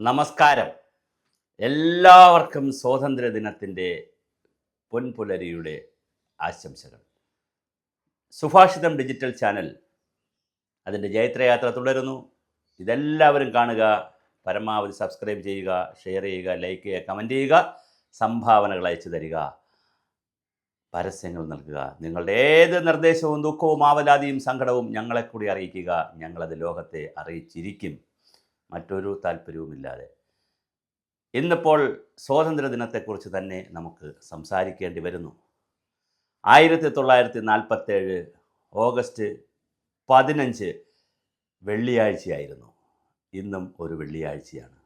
നമസ്കാരം. എല്ലാവർക്കും സ്വാതന്ത്ര്യദിനത്തിൻ്റെ പൊൻപുലരിയുടെ ആശംസകൾ. സുഭാഷിതം ഡിജിറ്റൽ ചാനൽ അതിൻ്റെ ജൈത്രയാത്ര തുടരുന്നു. ഇതെല്ലാവരും കാണുക, പരമാവധി സബ്സ്ക്രൈബ് ചെയ്യുക, ഷെയർ ചെയ്യുക, ലൈക്ക് ചെയ്യുക, കമൻറ്റ് ചെയ്യുക, സംഭാവനകൾ അയച്ചു തരിക, പരസ്യങ്ങൾ നൽകുക. നിങ്ങളുടെ ഏത് നിർദ്ദേശവും ദുഃഖവും ആവലാതിയും സങ്കടവും ഞങ്ങളെ കൂടി അറിയിക്കുക. ഞങ്ങളത് ലോകത്തെ അറിയിച്ചിരിക്കും, മറ്റൊരു താല്പര്യവുമില്ലാതെ. ഇന്നിപ്പോൾ സ്വാതന്ത്ര്യദിനത്തെക്കുറിച്ച് തന്നെ നമുക്ക് സംസാരിക്കേണ്ടി വരുന്നു. 1947 ഓഗസ്റ്റ് 15 വെള്ളിയാഴ്ചയായിരുന്നു. ഇന്നും ഒരു വെള്ളിയാഴ്ചയാണ്.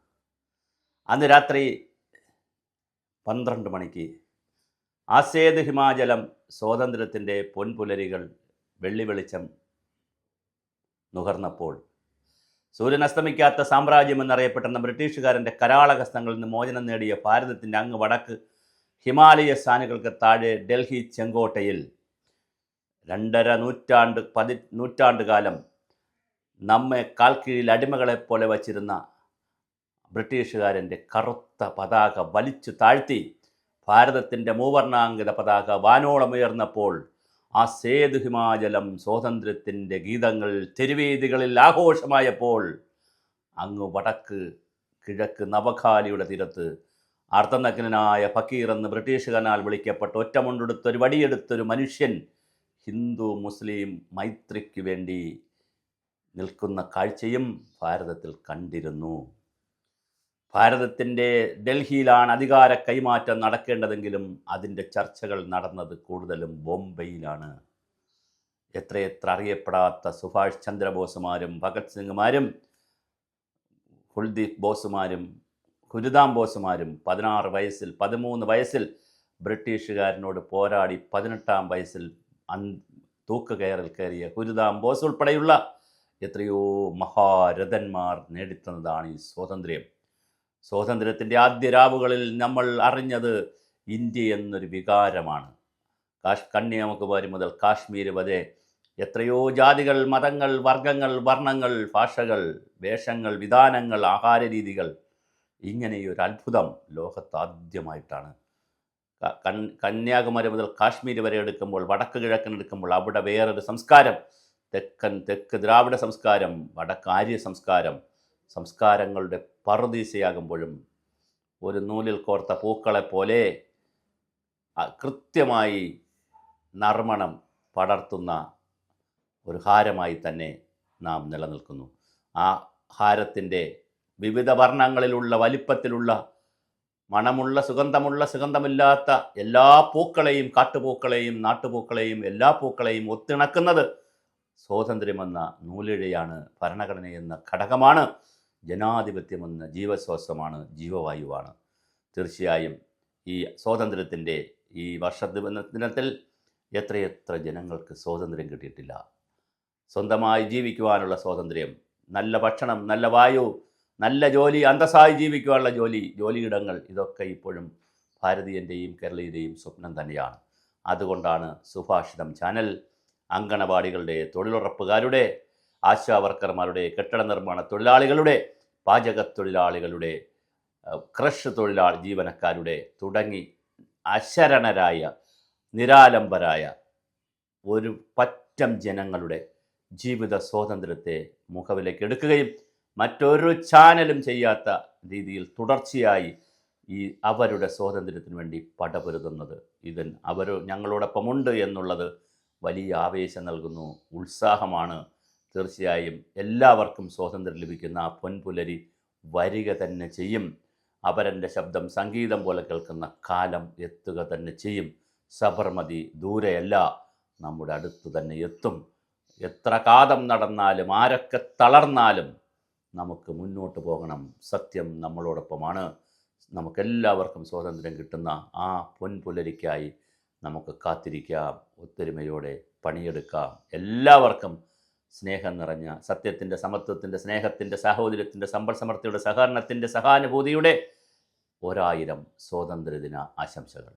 അന്ന് രാത്രി 12 മണിക്ക് ആസേത് ഹിമാചലം സ്വാതന്ത്ര്യത്തിൻ്റെ പൊൻപുലരികൾ വെള്ളി വെളിച്ചം നുകർന്നപ്പോൾ സൂര്യൻ അസ്തമിക്കാത്ത സാമ്രാജ്യം എന്നറിയപ്പെടുന്ന ബ്രിട്ടീഷുകാരൻ്റെ കരാളഹസ്തങ്ങളിൽ നിന്ന് മോചനം നേടിയ ഭാരതത്തിൻ്റെ അങ്ങ് വടക്ക് ഹിമാലയ സ്ഥാനുകൾക്ക് താഴെ ഡൽഹി ചെങ്കോട്ടയിൽ 2.5 നൂറ്റാണ്ടുകാലം നമ്മെ കാൽക്കീഴിൽ അടിമകളെപ്പോലെ വച്ചിരുന്ന ബ്രിട്ടീഷുകാരൻ്റെ കറുത്ത പതാക വലിച്ചു താഴ്ത്തി ഭാരതത്തിൻ്റെ മൂവർണാങ്കിത പതാക വാനോളമുയർന്നപ്പോൾ ആ സേതു ഹിമാചലം സ്വാതന്ത്ര്യത്തിൻ്റെ ഗീതങ്ങൾ തെരുവേദികളിൽ ആഘോഷമായപ്പോൾ അങ്ങ് വടക്ക് കിഴക്ക് നവഖാലിയുടെ തീരത്ത് അർദ്ധനഗ്നനായ ഫക്കീർ എന്ന് ബ്രിട്ടീഷുകാരനാൽ വിളിക്കപ്പെട്ട ഒറ്റമുണ്ടെടുത്തൊരു വടിയെടുത്തൊരു മനുഷ്യൻ ഹിന്ദു മുസ്ലിം മൈത്രിക്ക് വേണ്ടി നിൽക്കുന്ന കാഴ്ചയും ഭാരതത്തിൽ കണ്ടിരുന്നു. ഭാരതത്തിൻ്റെ ഡൽഹിയിലാണ് അധികാര കൈമാറ്റം നടക്കേണ്ടതെങ്കിലും അതിൻ്റെ ചർച്ചകൾ നടന്നത് കൂടുതലും ബോംബെയിലാണ്. എത്രയെത്ര അറിയപ്പെടാത്ത സുഭാഷ് ചന്ദ്രബോസുമാരും ഭഗത് സിംഗുമാരും കുൽദീപ് ബോസുമാരും ഗുരുദാം ബോസുമാരും 13 വയസ്സിൽ ബ്രിട്ടീഷുകാരനോട് പോരാടി 18-ാം വയസ്സിൽ തൂക്കുകയറിൽ കയറിയ ഗുരുദാം ബോസ് ഉൾപ്പെടെയുള്ള എത്രയോ മഹാരഥന്മാർ നേടിത്തന്നതാണ് ഈ സ്വാതന്ത്ര്യം. സ്വാതന്ത്ര്യത്തിൻ്റെ ആദ്യ രാവുകളിൽ നമ്മൾ അറിഞ്ഞത് ഇന്ത്യ എന്നൊരു വികാരമാണ്. കന്യാകുമാരി മുതൽ കാശ്മീർ വരെ എത്രയോ ജാതികൾ, മതങ്ങൾ, വർഗങ്ങൾ, വർണ്ണങ്ങൾ, ഭാഷകൾ, വേഷങ്ങൾ, വിധാനങ്ങൾ, ആഹാരരീതികൾ, ഇങ്ങനെയൊരു അത്ഭുതം ലോകത്താദ്യമായിട്ടാണ്. കന്യാകുമാരി മുതൽ കാശ്മീർ വരെ എടുക്കുമ്പോൾ, വടക്ക് കിഴക്കൻ എടുക്കുമ്പോൾ അവിടെ വേറൊരു സംസ്കാരം, തെക്ക് ദ്രാവിഡ സംസ്കാരം, വടക്ക് ആര്യ സംസ്കാരം, സംസ്കാരങ്ങളുടെ പറുദീസയാകുമ്പോഴും ഒരു നൂലിൽ കോർത്ത പൂക്കളെപ്പോലെ കൃത്യമായി നർമ്മണം പടർത്തുന്ന ഒരു ഹാരമായി തന്നെ നാം നിലനിൽക്കുന്നു. ആ ഹാരത്തിൻ്റെ വിവിധ വർണ്ണങ്ങളിലുള്ള, വലിപ്പത്തിലുള്ള, മണമുള്ള, സുഗന്ധമില്ലാത്ത എല്ലാ പൂക്കളെയും, കാട്ടുപൂക്കളെയും നാട്ടുപൂക്കളെയും എല്ലാ പൂക്കളെയും ഒത്തിണക്കുന്നത് സ്വാതന്ത്ര്യമെന്ന നൂലിഴയാണ്, ഭരണഘടനയെന്ന ഘടകമാണ്, ജനാധിപത്യമെന്ന ജീവശ്വാസമാണ്, ജീവവായുവാണ്. തീർച്ചയായും ഈ സ്വാതന്ത്ര്യത്തിൻ്റെ ഈ വർഷദിനത്തിൽ എത്രയെത്ര ജനങ്ങൾക്ക് സ്വാതന്ത്ര്യം കിട്ടിയിട്ടില്ല. സ്വന്തമായി ജീവിക്കുവാനുള്ള സ്വാതന്ത്ര്യം, നല്ല ഭക്ഷണം, നല്ല വായു, നല്ല ജോലി, അന്തസ്സായി ജീവിക്കുവാനുള്ള ജോലിയിടങ്ങൾ, ഇതൊക്കെ ഇപ്പോഴും ഭാരതീയൻ്റെയും കേരളീയൻ്റെയും സ്വപ്നം തന്നെയാണ്. അതുകൊണ്ടാണ് സുഭാഷിതം ചാനൽ അങ്കണവാടികളുടെ, തൊഴിലുറപ്പുകാരുടെ, ആശാവർക്കർമാരുടെ, കെട്ടിട നിർമ്മാണ തൊഴിലാളികളുടെ, പാചകത്തൊഴിലാളികളുടെ, ക്രഷ് ജീവനക്കാരുടെ തുടങ്ങി അശരണരായ, നിരാലംബരായ ഒരു പറ്റം ജനങ്ങളുടെ ജീവിത സ്വാതന്ത്ര്യത്തെ മുഖവിലേക്ക് എടുക്കുകയും മറ്റൊരു ചാനലും ചെയ്യാത്ത രീതിയിൽ തുടർച്ചയായി അവരുടെ സ്വാതന്ത്ര്യത്തിന് വേണ്ടി പടപൊരുതുന്നത്, അവർ ഞങ്ങളോടൊപ്പമുണ്ട് എന്നുള്ളത് വലിയ ആവേശം നൽകുന്നു, ഉത്സാഹമാണ്. തീർച്ചയായും എല്ലാവർക്കും സ്വാതന്ത്ര്യം ലഭിക്കുന്ന ആ പൊൻപുലരി വരിക തന്നെ ചെയ്യും. അപരൻ്റെ ശബ്ദം സംഗീതം പോലെ കേൾക്കുന്ന കാലം എത്തുക തന്നെ ചെയ്യും. സബർമതി ദൂരെയല്ല, നമ്മുടെ അടുത്ത് തന്നെ എത്തും. എത്ര കാതം നടന്നാലും, ആരൊക്കെ തളർന്നാലും നമുക്ക് മുന്നോട്ട് പോകണം. സത്യം നമ്മളോടൊപ്പമാണ്. നമുക്കെല്ലാവർക്കും സ്വാതന്ത്ര്യം കിട്ടുന്ന ആ പൊൻപുലരിക്കായി നമുക്ക് കാത്തിരിക്കാം, ഒത്തൊരുമയോടെ പണിയെടുക്കാം. എല്ലാവർക്കും സ്നേഹം നിറഞ്ഞ സത്യത്തിൻ്റെ, സമത്വത്തിൻ്റെ, സ്നേഹത്തിൻ്റെ, സാഹോദര്യത്തിൻ്റെ, സമ്പൽ സമൃദ്ധിയുടെ, സഹകരണത്തിൻ്റെ, സഹാനുഭൂതിയുടെ 1000 സ്വാതന്ത്ര്യദിന ആശംസകൾ.